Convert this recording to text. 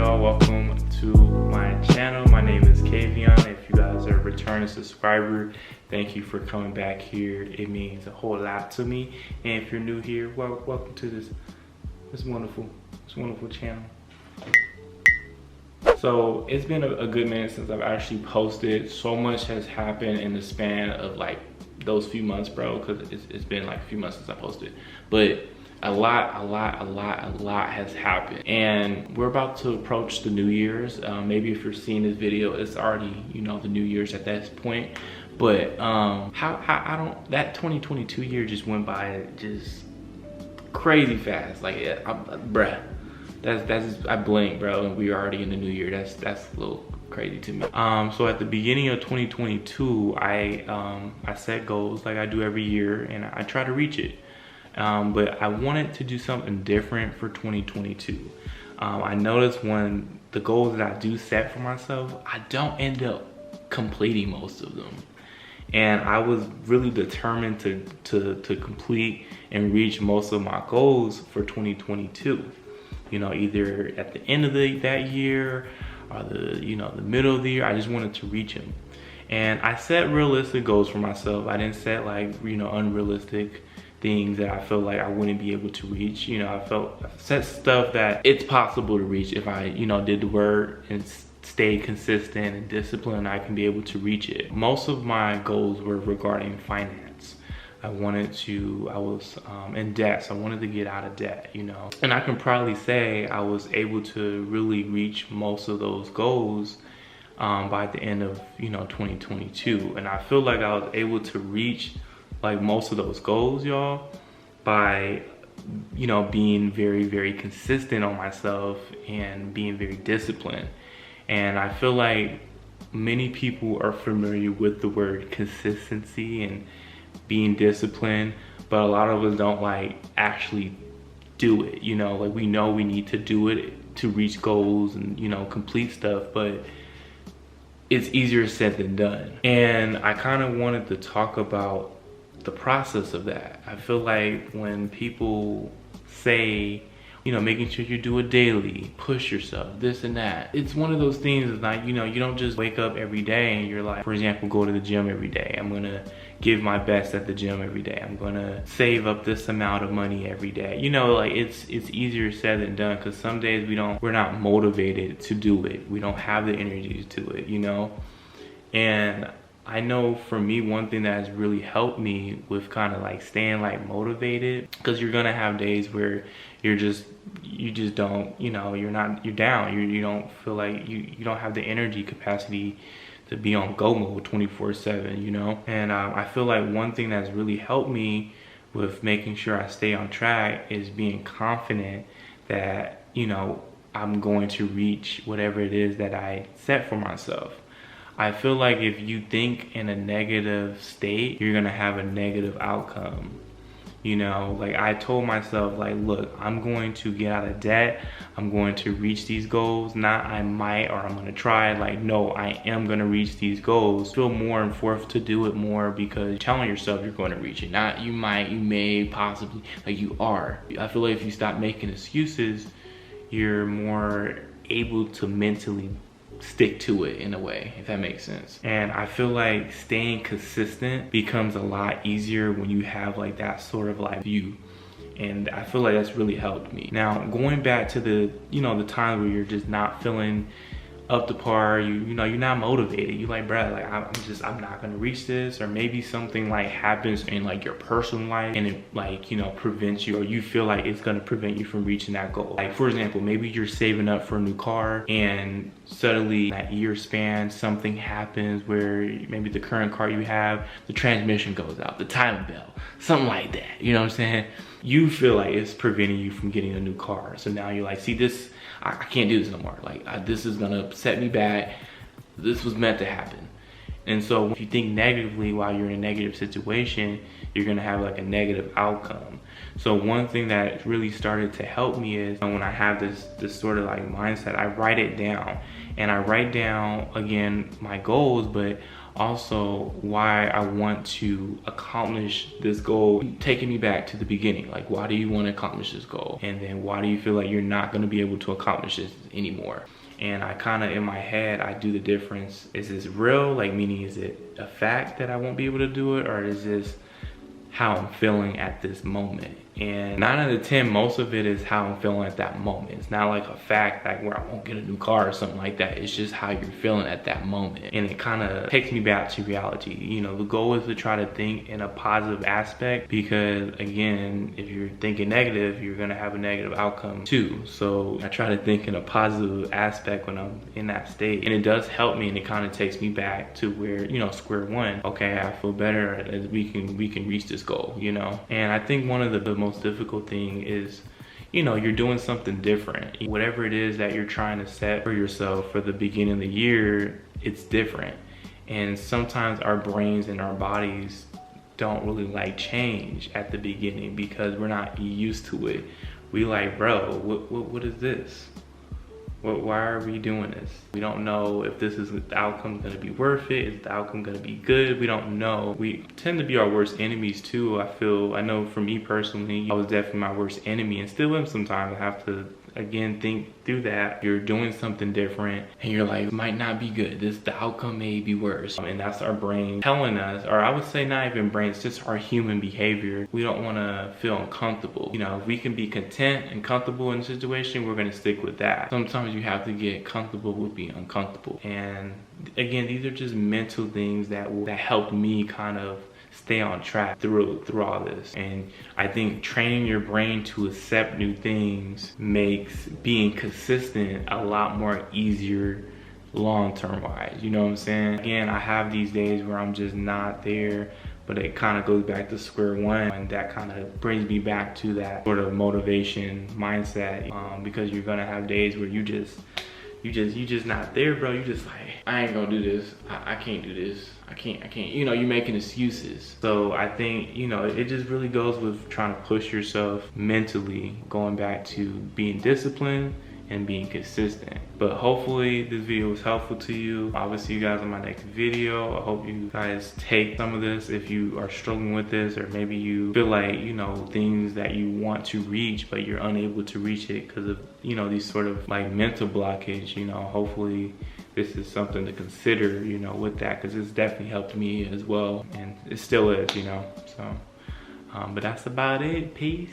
y'all? Welcome to my channel. My name is Kavion. If you guys are a returning subscriber, thank you for coming back here. It means a whole lot to me. And if you're new here, welcome to this wonderful channel. So it's been a good minute since I've actually posted. So much has happened in the span of like those few months, bro, because it's been like a few months since I posted. But a lot has happened, and we're about to approach the New Year's. Maybe if you're seeing this video, it's already, you know, the New Year's at that point. But that 2022 year just went by just crazy fast. Like, bruh, that's I blinked, bro, and we're already in the New Year. That's a little crazy to me. So at the beginning of 2022, I set goals like I do every year, and I try to reach it. But I wanted to do something different for 2022. I noticed when the goals that I do set for myself, I don't end up completing most of them. And I was really determined to complete and reach most of my goals for 2022. You know, either at the end of that year or the middle of the year. I just wanted to reach them. And I set realistic goals for myself. I didn't set like, unrealistic things that I feel like I wouldn't be able to reach. I set stuff that it's possible to reach if I, did the work and stay consistent and disciplined. I can be able to reach it. Most of my goals were regarding finance. I was in debt, so I wanted to get out of debt, And I can proudly say I was able to really reach most of those goals by the end of, 2022. And I feel like I was able to reach like most of those goals, y'all, by being very, very consistent on myself and being very disciplined. And I feel like many people are familiar with the word consistency and being disciplined, but a lot of us don't like actually do it. Like we know we need to do it to reach goals and complete stuff, but it's easier said than done. And I kind of wanted to talk about the process of that. I feel like when people say, making sure you do it daily, push yourself, this and that, it's one of those things. It's like, you don't just wake up every day and you're like, for example, go to the gym every day. I'm gonna give my best at the gym every day. I'm gonna save up this amount of money every day. Like it's easier said than done, because some days we're not motivated to do it. We don't have the energy to do it, And I know for me, one thing that has really helped me with kind of like staying like motivated, because you're gonna have days where you just don't, you're down. You don't feel like you don't have the energy capacity to be on go mode 24/7, And I feel like one thing that's really helped me with making sure I stay on track is being confident that, I'm going to reach whatever it is that I set for myself. I feel like if you think in a negative state, you're gonna have a negative outcome. Like I told myself, like, look, I'm going to get out of debt. I'm going to reach these goals. Not I might, or I'm gonna try. Like, no, I am gonna reach these goals. Feel more and forth to do it more, because you're telling yourself you're going to reach it. Not you might, you may, possibly, like you are. I feel like if you stop making excuses, you're more able to mentally stick to it in a way, if that makes sense. And I feel like staying consistent becomes a lot easier when you have like that sort of like view. And I feel like that's really helped me. Now, going back to the times where you're just not feeling up to par, you're not motivated. You like, bruh, like I'm not gonna reach this. Or maybe something like happens in like your personal life and it like, prevents you, or you feel like it's gonna prevent you from reaching that goal. Like for example, maybe you're saving up for a new car and suddenly that year span, something happens where maybe the current car you have, the transmission goes out, the timing belt, something like that. You know what I'm saying? You feel like it's preventing you from getting a new car. So now you're like, see this, I can't do this no more. Like this is gonna set me back. This was meant to happen. And so if you think negatively while you're in a negative situation, you're gonna have like a negative outcome. So one thing that really started to help me is when I have this sort of like mindset, I write it down. And I write down, again, my goals, but also why I want to accomplish this goal, taking me back to the beginning. Like, why do you want to accomplish this goal? And then why do you feel like you're not going to be able to accomplish this anymore? And I kind of, in my head, I do the difference. Is this real? Like, meaning, is it a fact that I won't be able to do it? Or is this how I'm feeling at this moment? And 9 out of 10, most of it is how I'm feeling at that moment. It's not like a fact like where I won't get a new car or something like that. It's just how you're feeling at that moment. And it kind of takes me back to reality. You know, the goal is to try to think in a positive aspect, because again, if you're thinking negative, you're gonna have a negative outcome too. So I try to think in a positive aspect when I'm in that state. And it does help me, and it kind of takes me back to where, you know, square one. Okay, I feel better as we can reach this goal, you know? And I think one of the most difficult thing is, you know, you're doing something different. Whatever it is that you're trying to set for yourself for the beginning of the year, it's different. And sometimes our brains and our bodies don't really like change at the beginning because we're not used to it. We like, bro, what is this? Why are we doing this? We don't know if this is the outcome gonna be worth it. Is the outcome gonna be good? We don't know. We tend to be our worst enemies too. I know for me personally, I was definitely my worst enemy, and still am sometimes. I have to, again, think through that. You're doing something different and you're like, it might not be good. The outcome may be worse. And that's our brain telling us, or I would say not even brain, it's just our human behavior. We don't wanna feel uncomfortable. You know, if we can be content and comfortable in a situation, we're gonna stick with that. Sometimes you have to get comfortable with being uncomfortable. And again, these are just mental things that helped me kind of stay on track through all this. And I think training your brain to accept new things makes being consistent a lot more easier long-term wise. You know what I'm saying? Again, I have these days where I'm just not there, but it kind of goes back to square one, and that kind of brings me back to that sort of motivation mindset, because you're gonna have days where you just not there, bro. You just like, I ain't gonna do this. I can't do this. I can't. You know, you're making excuses. So I think, you know, it just really goes with trying to push yourself mentally, going back to being disciplined and being consistent. But hopefully this video was helpful to you. I will see you guys in my next video. I hope you guys take some of this if you are struggling with this, or maybe you feel like, you know, things that you want to reach but you're unable to reach it because of, you know, these sort of like mental blockage. You know, hopefully this is something to consider, you know, with that, because it's definitely helped me as well, and it still is, you know. So but that's about it. Peace.